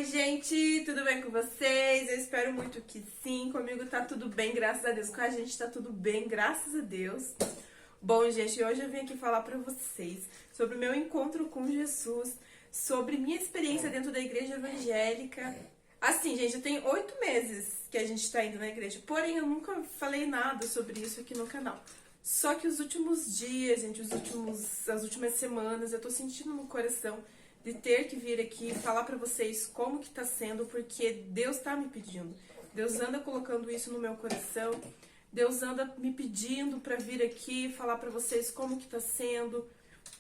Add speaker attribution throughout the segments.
Speaker 1: Oi, gente, tudo bem com vocês? Eu espero muito que sim. Comigo tá tudo bem, graças a Deus. Com a gente tá tudo bem, graças a Deus. Bom, gente, hoje eu vim aqui falar pra vocês sobre o meu encontro com Jesus, sobre minha experiência dentro da igreja evangélica. Assim, gente, eu tenho 8 meses que a gente tá indo na igreja, porém eu nunca falei nada sobre isso aqui no canal. Só que os últimos dias, gente, as últimas semanas, eu tô sentindo no coração de ter que vir aqui falar pra vocês como que tá sendo, porque Deus tá me pedindo. Deus anda colocando isso no meu coração. Deus anda me pedindo pra vir aqui falar pra vocês como que tá sendo.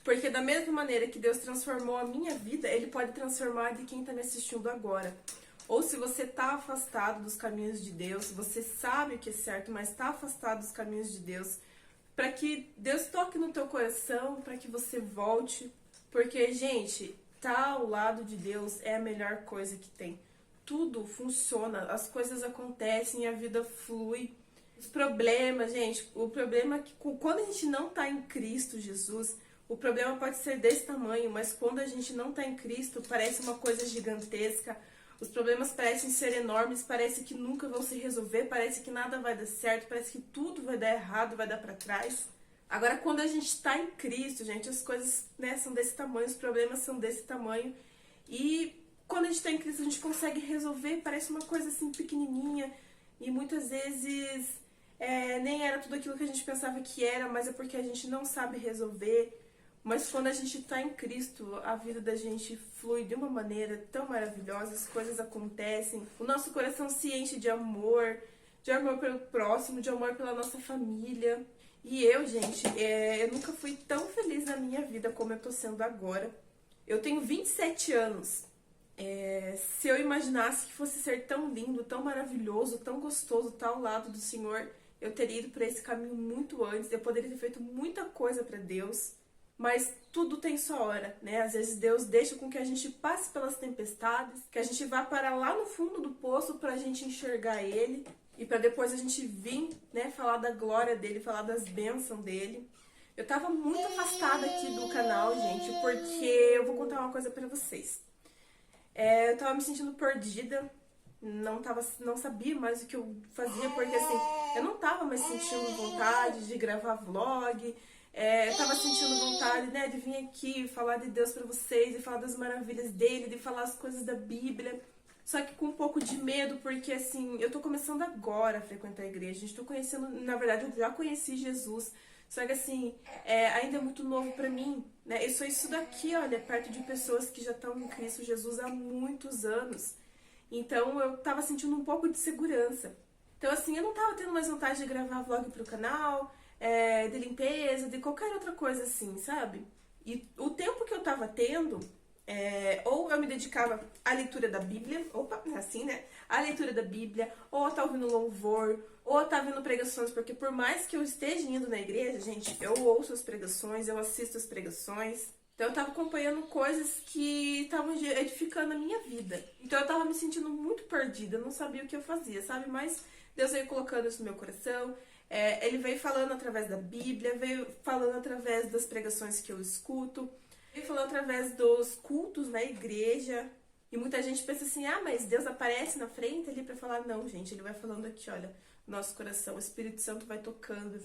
Speaker 1: Porque da mesma maneira que Deus transformou a minha vida, Ele pode transformar de quem tá me assistindo agora. Ou se você tá afastado dos caminhos de Deus, você sabe o que é certo, mas tá afastado dos caminhos de Deus, para que Deus toque no teu coração, para que você volte. Porque, gente, tá ao lado de Deus é a melhor coisa que tem. Tudo funciona, as coisas acontecem, a vida flui. Os problemas, gente, o problema é que quando a gente não tá em Cristo Jesus, o problema pode ser desse tamanho, mas quando a gente não tá em Cristo, parece uma coisa gigantesca. Os problemas parecem ser enormes, parece que nunca vão se resolver, parece que nada vai dar certo, parece que tudo vai dar errado, vai dar pra trás. Agora, quando a gente tá em Cristo, gente, as coisas, né, são desse tamanho, os problemas são desse tamanho. E quando a gente tá em Cristo, a gente consegue resolver, parece uma coisa assim pequenininha. E muitas vezes nem era tudo aquilo que a gente pensava que era, mas é porque a gente não sabe resolver. Mas quando a gente tá em Cristo, a vida da gente flui de uma maneira tão maravilhosa, as coisas acontecem, o nosso coração se enche de amor pelo próximo, de amor pela nossa família. E eu, gente, eu nunca fui tão feliz na minha vida como eu tô sendo agora. Eu tenho 27 anos. Se eu imaginasse que fosse ser tão lindo, tão maravilhoso, tão gostoso estar ao lado do Senhor, eu teria ido por esse caminho muito antes. Eu poderia ter feito muita coisa pra Deus. Mas tudo tem sua hora, né? Às vezes Deus deixa com que a gente passe pelas tempestades, que a gente vá parar lá no fundo do poço pra gente enxergar Ele e pra depois a gente vir, né, falar da glória dele, falar das bênçãos dele. Eu tava muito afastada aqui do canal, gente, porque eu vou contar uma coisa pra vocês. Eu tava me sentindo perdida, não sabia mais o que eu fazia, porque assim, eu não tava mais sentindo vontade de gravar vlog. Eu tava sentindo vontade, né, de vir aqui falar de Deus pra vocês, de falar das maravilhas dele, de falar as coisas da Bíblia. Só que com um pouco de medo, porque assim, eu tô começando agora a frequentar a igreja. A gente tô conhecendo, na verdade, eu já conheci Jesus. Só que assim, ainda é muito novo pra mim, né? Eu sou isso daqui, olha, perto de pessoas que já estão em Cristo Jesus há muitos anos. Então eu tava sentindo um pouco de segurança. Então assim, eu não tava tendo mais vontade de gravar vlog pro canal, de limpeza, de qualquer outra coisa assim, sabe? E o tempo que eu tava tendo, ou eu me dedicava à leitura da Bíblia, opa, assim, né? À leitura da Bíblia, ou eu tava ouvindo louvor, ou eu tava vendo pregações, porque por mais que eu esteja indo na igreja, gente, eu ouço as pregações, eu assisto as pregações. Então eu tava acompanhando coisas que estavam edificando a minha vida. Então eu tava me sentindo muito perdida, não sabia o que eu fazia, sabe? Mas Deus veio colocando isso no meu coração. Ele veio falando através da Bíblia, veio falando através das pregações que eu escuto, veio falando através dos cultos na igreja. E muita gente pensa assim, mas Deus aparece na frente ali pra falar. Não, gente, Ele vai falando aqui, olha, no nosso coração, o Espírito Santo vai tocando.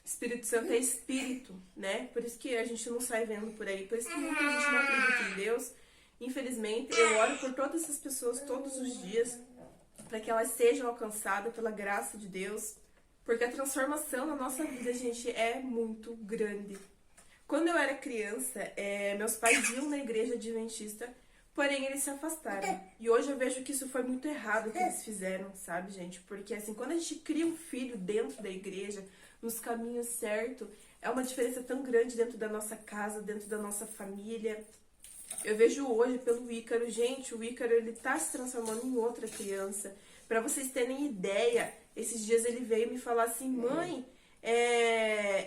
Speaker 1: Espírito Santo é Espírito, né? Por isso que a gente não sai vendo por aí, por isso que muita gente não acredita em Deus. Infelizmente, eu oro por todas essas pessoas todos os dias, para que elas sejam alcançadas pela graça de Deus. Porque a transformação na nossa vida, gente, é muito grande. Quando eu era criança, meus pais iam na igreja adventista, porém eles se afastaram. E hoje eu vejo que isso foi muito errado que eles fizeram, sabe, gente? Porque assim, quando a gente cria um filho dentro da igreja, nos caminhos certos, é uma diferença tão grande dentro da nossa casa, dentro da nossa família. Eu vejo hoje pelo Ícaro, gente, o Ícaro, ele tá se transformando em outra criança. Pra vocês terem ideia, esses dias ele veio me falar assim, mãe,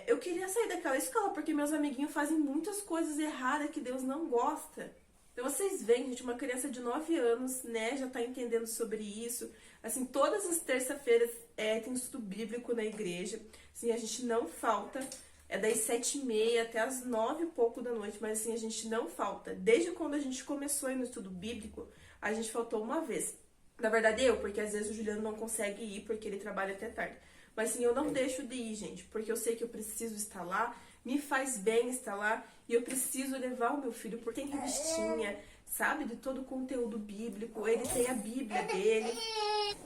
Speaker 1: eu queria sair daquela escola porque meus amiguinhos fazem muitas coisas erradas que Deus não gosta. Então vocês veem, gente, uma criança de 9 anos, né, já tá entendendo sobre isso. Assim, todas as terças-feiras tem estudo bíblico na igreja. Assim, a gente não falta. É das 7h30 até as 9 e pouco da noite, mas assim, a gente não falta. Desde quando a gente começou aí no estudo bíblico, a gente faltou uma vez. Na verdade porque às vezes o Juliano não consegue ir porque ele trabalha até tarde. Mas sim, eu não deixo de ir, gente, porque eu sei que eu preciso estar lá, me faz bem estar lá, e eu preciso levar o meu filho, porque tem revistinha, sabe, de todo o conteúdo bíblico, ele tem a Bíblia dele.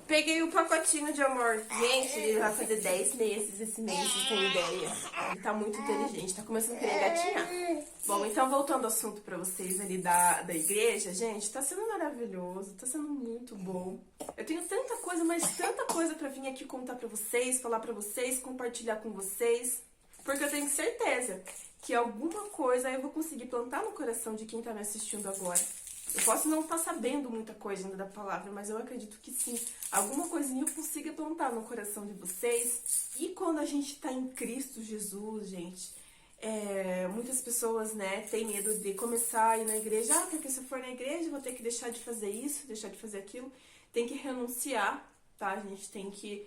Speaker 1: Peguei o pacotinho de amor. Gente, ele vai fazer 10 meses esse mês, vocês têm ideia? Ele tá muito inteligente, tá começando a querer engatinhar. Bom, então voltando ao assunto pra vocês ali da igreja, gente, tá sendo maravilhoso, tá sendo muito bom. Eu tenho tanta coisa, mas tanta coisa pra vir aqui contar pra vocês, falar pra vocês, compartilhar com vocês, porque eu tenho certeza que alguma coisa eu vou conseguir plantar no coração de quem tá me assistindo agora. Eu posso não estar sabendo muita coisa ainda da palavra, mas eu acredito que sim. Alguma coisinha eu consiga plantar no coração de vocês. E quando a gente está em Cristo Jesus, gente, muitas pessoas, né, têm medo de começar a ir na igreja. Ah, porque se eu for na igreja eu vou ter que deixar de fazer isso, deixar de fazer aquilo. Tem que renunciar, tá? A gente tem que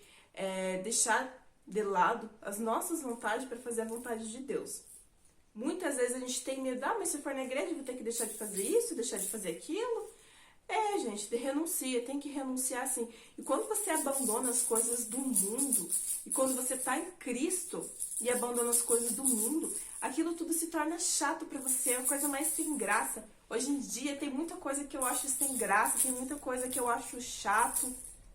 Speaker 1: deixar de lado as nossas vontades para fazer a vontade de Deus. Muitas vezes a gente tem medo, mas se eu for na igreja eu vou ter que deixar de fazer isso, deixar de fazer aquilo. Gente, renuncia, tem que renunciar sim. E quando você abandona as coisas do mundo, e quando você tá em Cristo e abandona as coisas do mundo, aquilo tudo se torna chato pra você, é uma coisa mais sem graça. Hoje em dia tem muita coisa que eu acho sem graça, tem muita coisa que eu acho chato.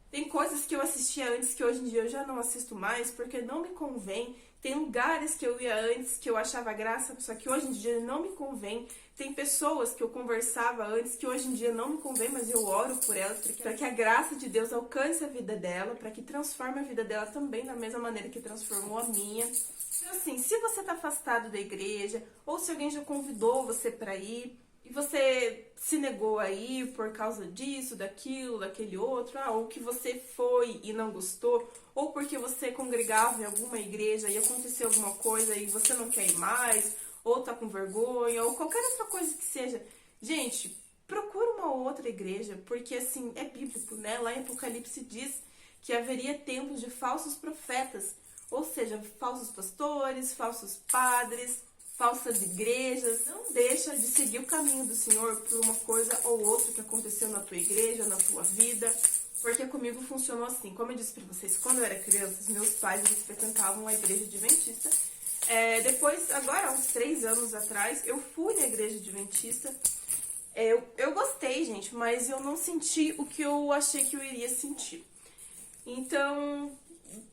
Speaker 1: Tem coisas que eu assistia antes que hoje em dia eu já não assisto mais, porque não me convém. Tem lugares que eu ia antes que eu achava graça, só que hoje em dia não me convém. Tem pessoas que eu conversava antes que hoje em dia não me convém, mas eu oro por elas, para que a graça de Deus alcance a vida dela, para que transforme a vida dela também da mesma maneira que transformou a minha. Então, assim, se você está afastado da igreja, ou se alguém já convidou você para ir, e você se negou a ir por causa disso, daquilo, daquele outro, ou que você foi e não gostou, ou porque você congregava em alguma igreja e aconteceu alguma coisa e você não quer ir mais, ou tá com vergonha, ou qualquer outra coisa que seja. Gente, procura uma outra igreja, porque assim, é bíblico, né? Lá em Apocalipse diz que haveria tempos de falsos profetas, ou seja, falsos pastores, falsos padres, falsas igrejas. Não deixa de seguir o caminho do Senhor por uma coisa ou outra que aconteceu na tua igreja, na tua vida. Porque comigo funcionou assim. Como eu disse pra vocês, quando eu era criança, os meus pais eles frequentavam a igreja adventista. Depois, agora, uns 3 anos atrás, eu fui na igreja adventista. Eu gostei, gente, mas eu não senti o que eu achei que eu iria sentir. Então,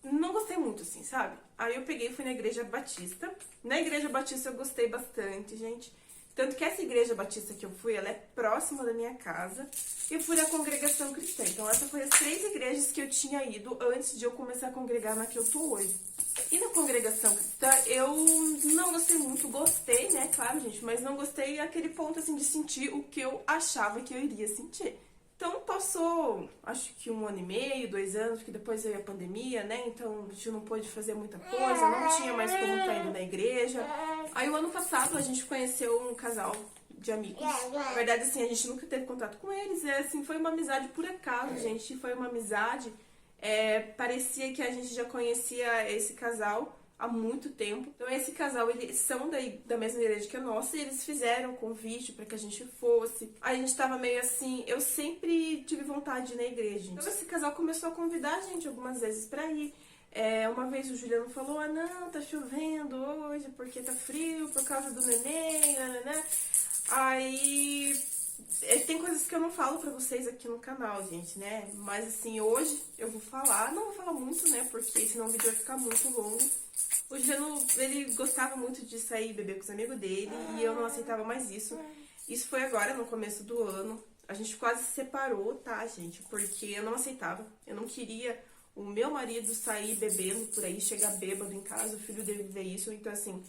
Speaker 1: não gostei muito, assim, sabe? Aí eu peguei e fui na igreja batista. Na igreja batista eu gostei bastante, gente. Tanto que essa igreja batista que eu fui, ela é próxima da minha casa. Eu fui na congregação cristã. Então essa foi as 3 igrejas que eu tinha ido antes de eu começar a congregar na que eu tô hoje. E na congregação cristã eu não gostei muito, gostei, né, claro, gente, mas não gostei aquele ponto, assim, de sentir o que eu achava que eu iria sentir. Então passou, acho que 1 ano e meio, 2 anos, que depois veio a pandemia, né? Então a gente não pôde fazer muita coisa, não tinha mais como estar indo na igreja. Aí o ano passado a gente conheceu um casal de amigos. Na verdade, assim, a gente nunca teve contato com eles, assim, foi uma amizade por acaso, gente. Foi uma amizade, parecia que a gente já conhecia esse casal há muito tempo. Então esse casal, eles são da mesma igreja que a nossa, e eles fizeram um convite para que a gente fosse. Aí a gente tava meio assim, eu sempre tive vontade de ir na igreja. Então esse casal começou a convidar a gente algumas vezes para ir. Uma vez o Juliano falou, não, tá chovendo hoje porque tá frio por causa do neném, né? Aí tem coisas que eu não falo pra vocês aqui no canal, gente, né? Mas assim, hoje eu vou falar, não vou falar muito, né? Porque senão o vídeo vai ficar muito longo. O Juliano, ele gostava muito de sair e beber com os amigos dele e eu não aceitava mais isso. Isso foi agora, no começo do ano. A gente quase se separou, tá, gente? Porque eu não aceitava. Eu não queria o meu marido sair bebendo por aí, chegar bêbado em casa, o filho dele ver isso. Então, assim,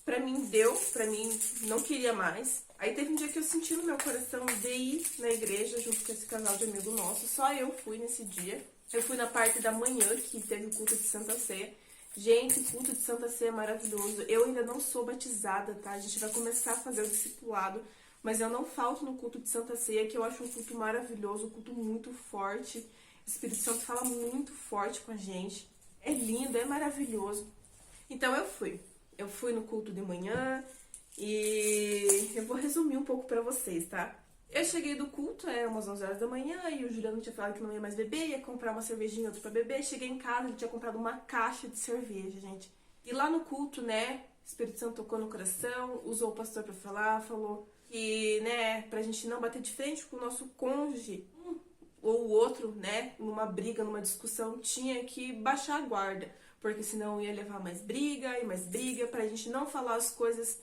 Speaker 1: pra mim deu, pra mim não queria mais. Aí teve um dia que eu senti no meu coração de ir na igreja junto com esse casal de amigo nosso. Só eu fui nesse dia. Eu fui na parte da manhã, que teve o culto de Santa Ceia. Gente, o culto de Santa Ceia é maravilhoso. Eu ainda não sou batizada, tá? A gente vai começar a fazer o discipulado, mas eu não falto no culto de Santa Ceia, que eu acho um culto maravilhoso, um culto muito forte. O Espírito Santo fala muito forte com a gente. É lindo, é maravilhoso. Então eu fui. Eu fui no culto de manhã e eu vou resumir um pouco pra vocês, tá? Eu cheguei do culto, era umas 11 horas da manhã, e o Juliano tinha falado que não ia mais beber, ia comprar uma cervejinha, outra pra beber. Cheguei em casa, ele tinha comprado uma caixa de cerveja, gente. E lá no culto, né, o Espírito Santo tocou no coração, usou o pastor pra falar, falou que, né, pra gente não bater de frente com o nosso cônjuge, ou o outro, né, numa briga, numa discussão, tinha que baixar a guarda, porque senão ia levar mais briga e mais briga, pra gente não falar as coisas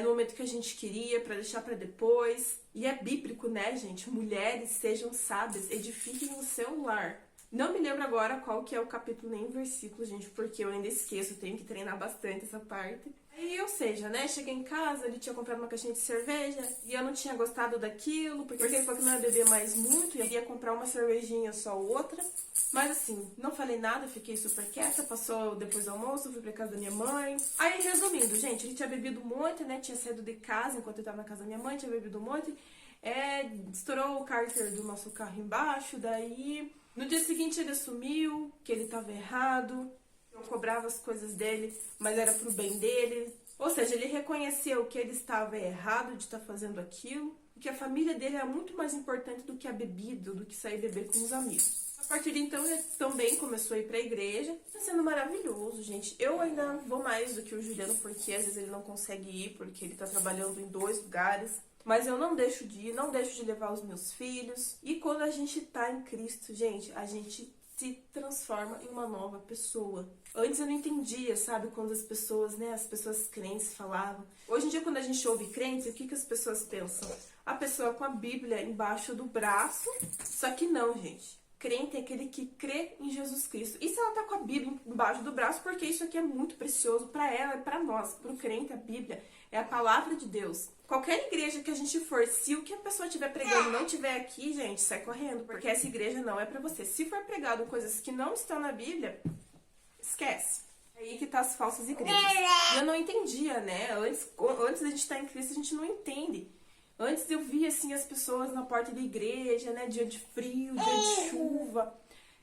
Speaker 1: no momento que a gente queria, pra deixar pra depois. E é bíblico, né, gente? Mulheres, sejam sábias, edifiquem o seu lar. Não me lembro agora qual que é o capítulo nem o versículo, gente, porque eu ainda esqueço, tenho que treinar bastante essa parte. E, ou seja, né, cheguei em casa, ele tinha comprado uma caixinha de cerveja e eu não tinha gostado daquilo, porque ele falou que não ia beber mais muito e eu ia comprar uma cervejinha só outra. Mas assim, não falei nada, fiquei super quieta, passou depois do almoço, fui pra casa da minha mãe. Aí, resumindo, gente, ele tinha bebido um monte, né, tinha saído de casa enquanto eu tava na casa da minha mãe, tinha bebido um monte. Estourou o cárter do nosso carro embaixo, daí... No dia seguinte ele assumiu que ele estava errado, eu cobrava as coisas dele, mas era pro bem dele. Ou seja, ele reconheceu que ele estava errado de estar fazendo aquilo, e que a família dele era muito mais importante do que a bebida, do que sair beber com os amigos. A partir de então ele também começou a ir pra igreja. Tá sendo maravilhoso, gente. Eu ainda vou mais do que o Juliano, porque às vezes ele não consegue ir, porque ele tá trabalhando em 2 lugares. Mas eu não deixo de ir, não deixo de levar os meus filhos. E quando a gente tá em Cristo, gente, a gente se transforma em uma nova pessoa. Antes eu não entendia, sabe, quando as pessoas, né, as pessoas crentes falavam. Hoje em dia, quando a gente ouve crentes, o que as pessoas pensam? A pessoa com a Bíblia embaixo do braço. Só que não, gente. Crente é aquele que crê em Jesus Cristo. E se ela tá com a Bíblia embaixo do braço, porque isso aqui é muito precioso para ela e para nós. Para o crente, a Bíblia é a palavra de Deus. Qualquer igreja que a gente for, se o que a pessoa estiver pregando não estiver aqui, gente, sai correndo, porque essa igreja não é para você. Se for pregado coisas que não estão na Bíblia, esquece. É aí que tá as falsas igrejas. E eu não entendia, né? Antes da gente estar em Cristo, a gente não entende. Antes eu via, assim, as pessoas na porta da igreja, né? Dia de frio, dia de chuva.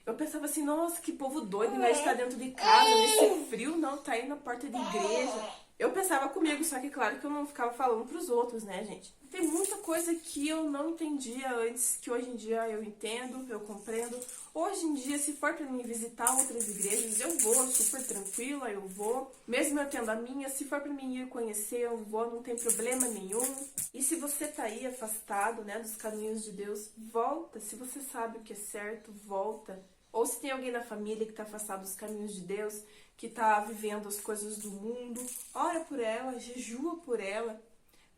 Speaker 1: Eu pensava assim, nossa, que povo doido, né? Estar dentro de casa, nesse frio, não, tá aí na porta da igreja. Eu pensava comigo, só que claro que eu não ficava falando pros outros, né, gente? Tem muita coisa que eu não entendia antes, que hoje em dia eu entendo, eu compreendo. Hoje em dia, se for pra mim visitar outras igrejas, eu vou, super tranquila, eu vou. Mesmo eu tendo a minha, se for pra mim ir conhecer, eu vou, não tem problema nenhum. E se você tá aí afastado, né, dos caminhos de Deus, volta. Se você sabe o que é certo, volta. Ou se tem alguém na família que tá afastado dos caminhos de Deus, que tá vivendo as coisas do mundo, ora por ela, jejua por ela,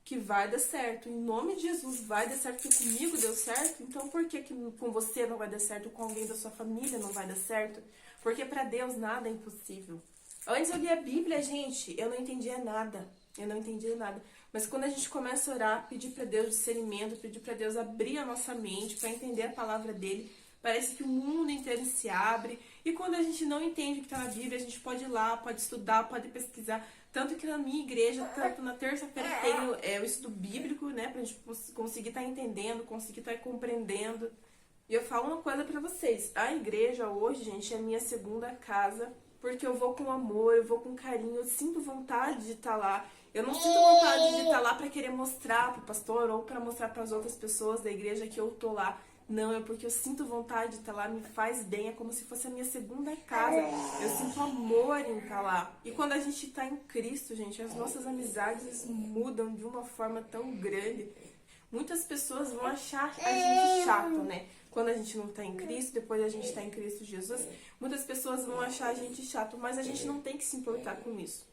Speaker 1: que vai dar certo. Em nome de Jesus, vai dar certo, porque comigo deu certo. Então por que com você não vai dar certo, com alguém da sua família não vai dar certo? Porque para Deus nada é impossível. Antes eu lia a Bíblia, gente, eu não entendia nada. Eu não entendia nada. Mas quando a gente começa a orar, pedir para Deus discernimento, pedir para Deus abrir a nossa mente para entender a palavra dele, parece que o mundo inteiro se abre. E quando a gente não entende o que está na Bíblia, a gente pode ir lá, pode estudar, pode pesquisar. Tanto que na minha igreja, tanto na terça-feira tem o estudo bíblico, né? Pra gente conseguir estar entendendo, conseguir estar compreendendo. E eu falo uma coisa pra vocês. A igreja hoje, gente, é a minha segunda casa. Porque eu vou com amor, eu vou com carinho, eu sinto vontade de estar lá. Eu não sinto vontade de estar lá pra querer mostrar pro pastor ou pra mostrar pras outras pessoas da igreja que eu tô lá. Não, é porque eu sinto vontade de estar lá, me faz bem, é como se fosse a minha segunda casa. Eu sinto amor em estar lá. E quando a gente está em Cristo, gente, as nossas amizades mudam de uma forma tão grande. Muitas pessoas vão achar a gente chato, né? Quando a gente não está em Cristo, depois a gente está em Cristo Jesus, muitas pessoas vão achar a gente chato, mas a gente não tem que se importar com isso.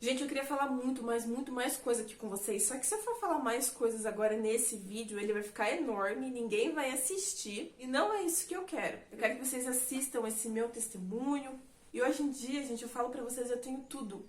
Speaker 1: Gente, eu queria falar muito mais coisa aqui com vocês. Só que se eu for falar mais coisas agora nesse vídeo, ele vai ficar enorme, ninguém vai assistir. E não é isso que eu quero. Eu quero que vocês assistam esse meu testemunho. E hoje em dia, gente, eu falo pra vocês, eu tenho tudo.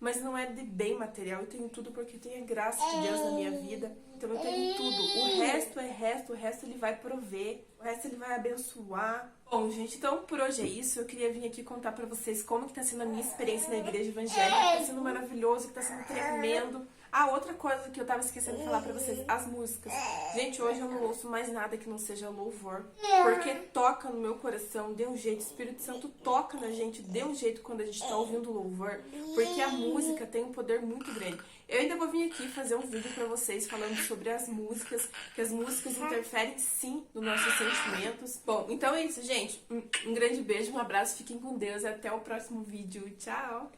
Speaker 1: Mas não é de bem material, eu tenho tudo porque eu tenho a graça de Deus na minha vida. Então eu tenho tudo. O resto ele vai prover. O resto ele vai abençoar. Bom, gente, então por hoje é isso. Eu queria vir aqui contar pra vocês como que tá sendo a minha experiência na igreja evangélica. Que tá sendo maravilhoso, que tá sendo tremendo. Ah, outra coisa que eu tava esquecendo de falar pra vocês, as músicas. Gente, hoje eu não ouço mais nada que não seja louvor. Porque toca no meu coração, dê um jeito. O Espírito Santo toca na gente, dê um jeito quando a gente tá ouvindo louvor. Porque a música tem um poder muito grande. Eu ainda vou vir aqui fazer um vídeo pra vocês falando sobre as músicas, que as músicas interferem sim nos nossos sentimentos. Bom, então é isso, gente. Um grande beijo, um abraço, fiquem com Deus e até o próximo vídeo. Tchau!